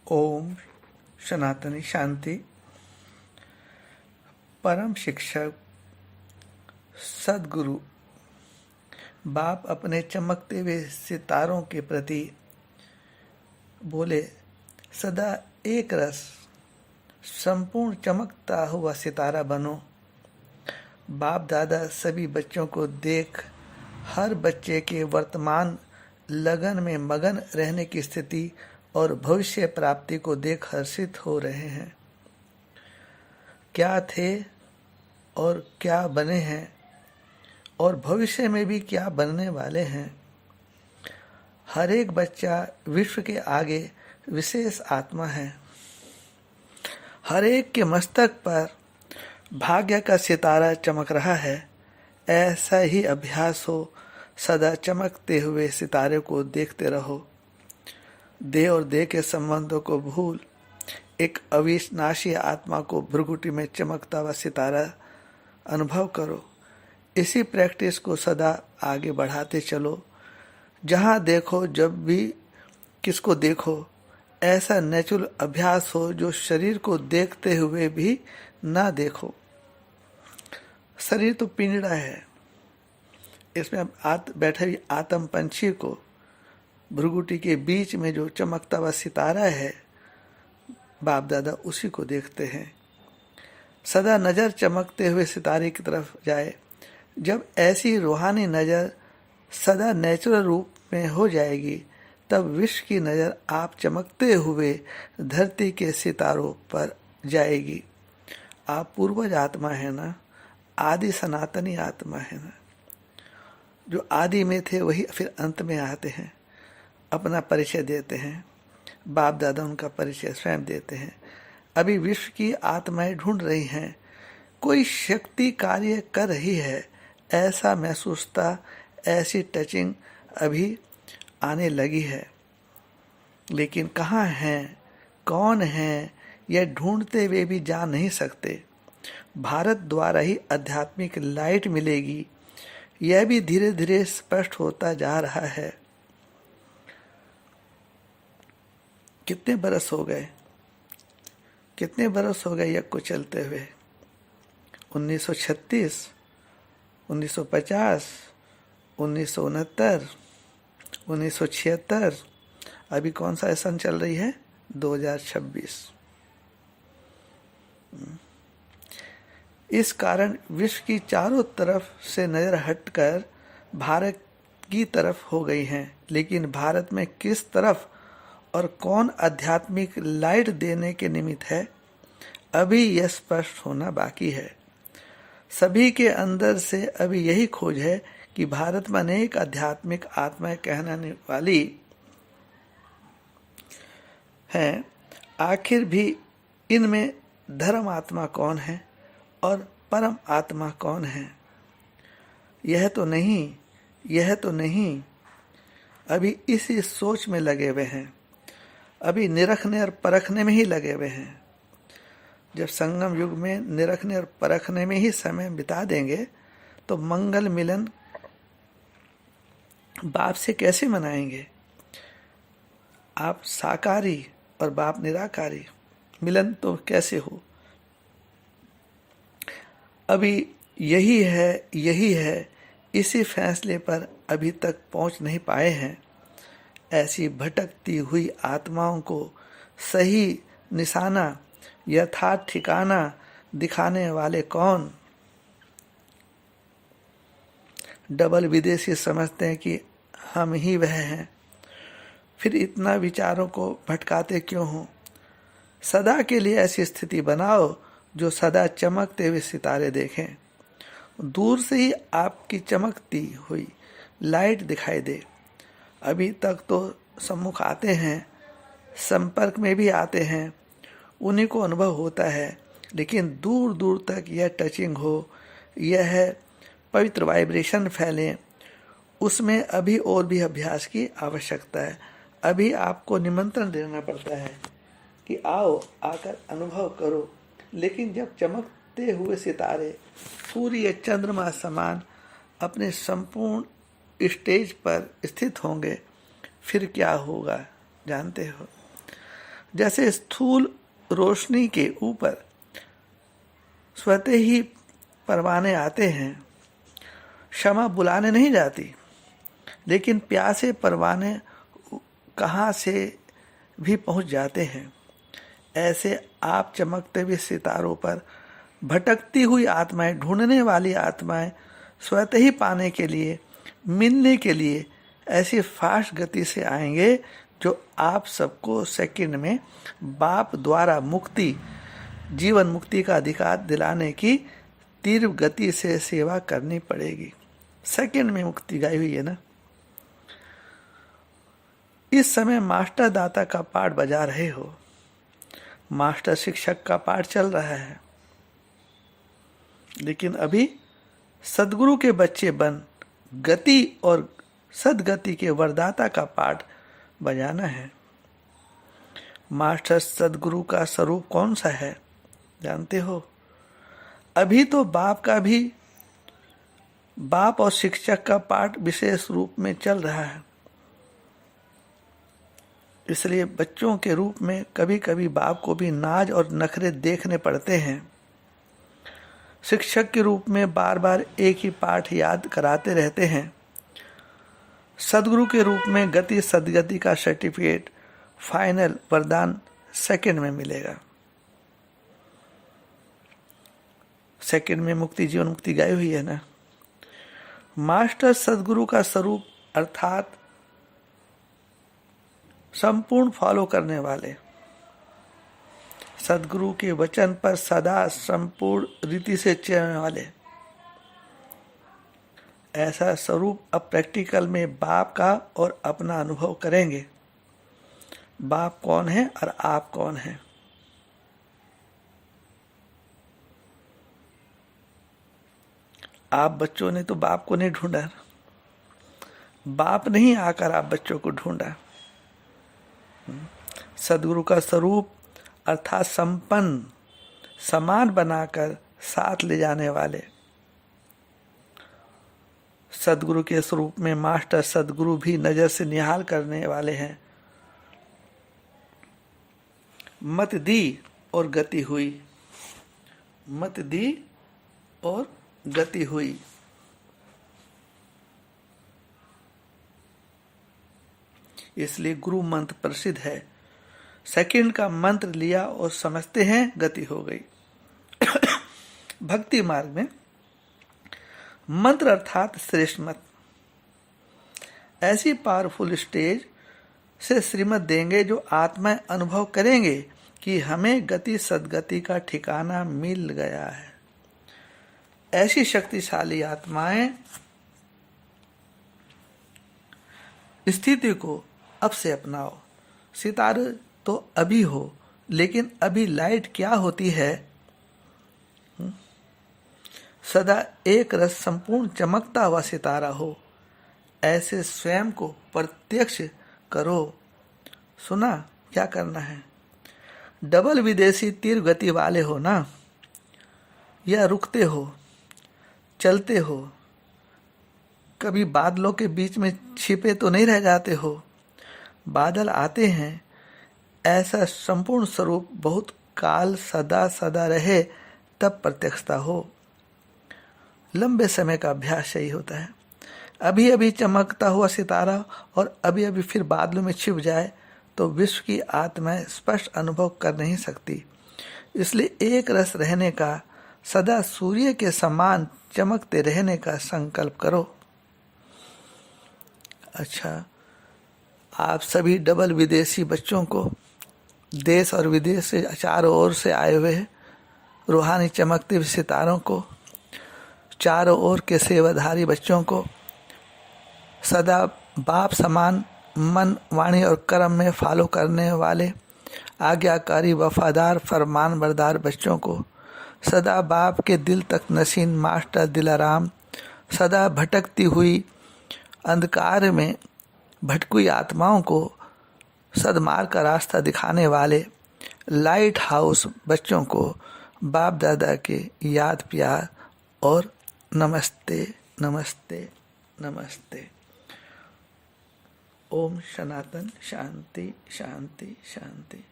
ओम सनातनी शांति। परम शिक्षक सद्गुरु बाप अपने चमकते हुए सितारों के प्रति बोले, सदा एक रस संपूर्ण चमकता हुआ सितारा बनो। बाप दादा सभी बच्चों को देख हर बच्चे के वर्तमान लगन में मगन रहने की स्थिति और भविष्य प्राप्ति को देख हर्षित हो रहे हैं। क्या थे और क्या बने हैं और भविष्य में भी क्या बनने वाले हैं। हर एक बच्चा विश्व के आगे विशेष आत्मा है। हर एक के मस्तक पर भाग्य का सितारा चमक रहा है। ऐसा ही अभ्यास हो, सदा चमकते हुए सितारे को देखते रहो। देह और देह के संबंधों को भूल एक अविनाशी आत्मा को भ्रुकुटी में चमकता हुआ सितारा अनुभव करो। इसी प्रैक्टिस को सदा आगे बढ़ाते चलो। जहाँ देखो, जब भी किसको देखो, ऐसा नेचुरल अभ्यास हो जो शरीर को देखते हुए भी ना देखो। शरीर तो पिंजड़ा है, इसमें बैठे हुए आत्म पंछी को भ्रुकुटी के बीच में जो चमकता हुआ सितारा है, बाप दादा उसी को देखते हैं। सदा नज़र चमकते हुए सितारे की तरफ जाए। जब ऐसी रूहानी नज़र सदा नेचुरल रूप में हो जाएगी, तब विश्व की नज़र आप चमकते हुए धरती के सितारों पर जाएगी। आप पूर्वज आत्मा है ना, आदि सनातनी आत्मा है ना। जो आदि में थे वही फिर अंत में आते हैं, अपना परिचय देते हैं। बाप दादा उनका परिचय स्वयं देते हैं। अभी विश्व की आत्माएं ढूंढ रही हैं, कोई शक्ति कार्य कर रही है, ऐसा महसूसता, ऐसी टचिंग अभी आने लगी है। लेकिन कहाँ हैं, कौन हैं, यह ढूंढते हुए भी जा नहीं सकते। भारत द्वारा ही आध्यात्मिक लाइट मिलेगी, यह भी धीरे धीरे स्पष्ट होता जा रहा है। कितने बरस हो गए यज्ञ को चलते हुए। 1936, 1950, 1969, 1976, अभी कौन सा सन चल रही है, 2026। इस कारण विश्व की चारों तरफ से नजर हटकर भारत की तरफ हो गई हैं। लेकिन भारत में किस तरफ और कौन आध्यात्मिक लाइट देने के निमित्त है, अभी यह स्पष्ट होना बाकी है। सभी के अंदर से अभी यही खोज है कि भारत में अनेक आध्यात्मिक आत्माएं कहलाने वाली हैं। आखिर भी इनमें धर्म आत्मा कौन है और परम आत्मा कौन है, यह तो नहीं। अभी इसी सोच में लगे हुए हैं, अभी निरखने और परखने में ही लगे हुए हैं। जब संगम युग में निरखने और परखने में ही समय बिता देंगे, तो मंगल मिलन बाप से कैसे मनाएंगे। आप साकारी और बाप निराकारी, मिलन तो कैसे हो। अभी यही है, इसी फैसले पर अभी तक पहुंच नहीं पाए हैं। ऐसी भटकती हुई आत्माओं को सही निशाना, यथार्थ ठिकाना दिखाने वाले कौन। डबल विदेशी समझते हैं कि हम ही वह हैं, फिर इतना विचारों को भटकाते क्यों हो। सदा के लिए ऐसी स्थिति बनाओ जो सदा चमकते हुए सितारे देखें। दूर से ही आपकी चमकती हुई लाइट दिखाई दे। अभी तक तो सम्मुख आते हैं, संपर्क में भी आते हैं, उन्हीं को अनुभव होता है। लेकिन दूर दूर तक यह टचिंग हो, यह पवित्र वाइब्रेशन फैले, उसमें अभी और भी अभ्यास की आवश्यकता है। अभी आपको निमंत्रण देना पड़ता है कि आओ, आकर अनुभव करो। लेकिन जब चमकते हुए सितारे सूर्य चंद्रमा समान अपने संपूर्ण स्टेज पर स्थित होंगे, फिर क्या होगा जानते हो। जैसे स्थूल रोशनी के ऊपर स्वतः ही परवाने आते हैं, क्षमा बुलाने नहीं जाती, लेकिन प्यासे परवाने कहाँ से भी पहुंच जाते हैं। ऐसे आप चमकते हुए सितारों पर भटकती हुई आत्माएं, ढूंढने वाली आत्माएं स्वतः ही पाने के लिए, मिलने के लिए ऐसी फास्ट गति से आएंगे जो आप सबको सेकंड में बाप द्वारा मुक्ति, जीवन मुक्ति का अधिकार दिलाने की तीव्र गति से सेवा करनी पड़ेगी। सेकंड में मुक्ति गाई हुई है ना। इस समय मास्टर दाता का पाठ बजा रहे हो, मास्टर शिक्षक का पाठ चल रहा है, लेकिन अभी सदगुरु के बच्चे बन गति और सदगति के वरदाता का पाठ बजाना है। मास्टर सदगुरु का स्वरूप कौन सा है जानते हो? अभी तो बाप और शिक्षक का पाठ विशेष रूप में चल रहा है, इसलिए बच्चों के रूप में कभी कभी बाप को भी नाज और नखरे देखने पड़ते हैं। शिक्षक के रूप में बार बार एक ही पाठ याद कराते रहते हैं। सदगुरु के रूप में गति सदगति का सर्टिफिकेट, फाइनल वरदान सेकंड में मिलेगा। सेकंड में मुक्ति, जीवन मुक्ति गाई हुई है ना। मास्टर सदगुरु का स्वरूप अर्थात संपूर्ण फॉलो करने वाले, सदगुरु के वचन पर सदा संपूर्ण रीति से चलने वाले, ऐसा स्वरूप अब प्रैक्टिकल में बाप का और अपना अनुभव करेंगे। बाप कौन है और आप कौन है? आप बच्चों ने तो बाप को नहीं ढूंढा, बाप नहीं आकर आप बच्चों को ढूंढा। सदगुरु का स्वरूप अर्थात संपन्न, समान बनाकर साथ ले जाने वाले, सदगुरु के स्वरूप में मास्टर सदगुरु भी नजर से निहाल करने वाले हैं। मत दी और गति हुई, मत दी और गति हुई। इसलिए गुरु मंत्र प्रसिद्ध है। सेकंड का मंत्र लिया और समझते हैं, गति हो गई। भक्ति मार्ग में मंत्र अर्थात श्रेष्ठ मत, ऐसी पावरफुल स्टेज से श्रीमत देंगे जो आत्माएं अनुभव करेंगे कि हमें गति सदगति का ठिकाना मिल गया है। ऐसी शक्तिशाली आत्माएं स्थिति को अब से अपनाओ। सितारे तो अभी हो, लेकिन अभी लाइट क्या होती है? सदा एक रस संपूर्ण चमकता हुआ सितारा हो, ऐसे स्वयं को प्रत्यक्ष करो। सुना क्या करना है? डबल विदेशी तीव्र गति वाले हो ना, या रुकते हो, चलते हो, कभी बादलों के बीच में छिपे तो नहीं रह जाते हो। बादल आते हैं, ऐसा संपूर्ण स्वरूप बहुत काल सदा सदा रहे तब प्रत्यक्षता हो। लंबे समय का अभ्यास यही होता है। अभी अभी चमकता हुआ सितारा और अभी अभी फिर बादलों में छिप जाए तो विश्व की आत्माएं स्पष्ट अनुभव कर नहीं सकती। इसलिए एक रस रहने का, सदा सूर्य के समान चमकते रहने का संकल्प करो। अच्छा, आप सभी डबल विदेशी बच्चों को, देश और विदेश से चारों ओर से आए हुए रूहानी चमकते हुए सितारों को, चारों ओर के सेवाधारी बच्चों को, सदा बाप समान मन, वाणी और कर्म में फॉलो करने वाले आज्ञाकारी, वफादार, फरमान बरदार बच्चों को, सदा बाप के दिल तक नशीन मास्टर दिलाराम, सदा भटकती हुई अंधकार में भटकुई आत्माओं को सदमार्ग का रास्ता दिखाने वाले लाइट हाउस बच्चों को बाप दादा के याद प्यार और नमस्ते नमस्ते नमस्ते। ओम सनातन शांति शांति शांति।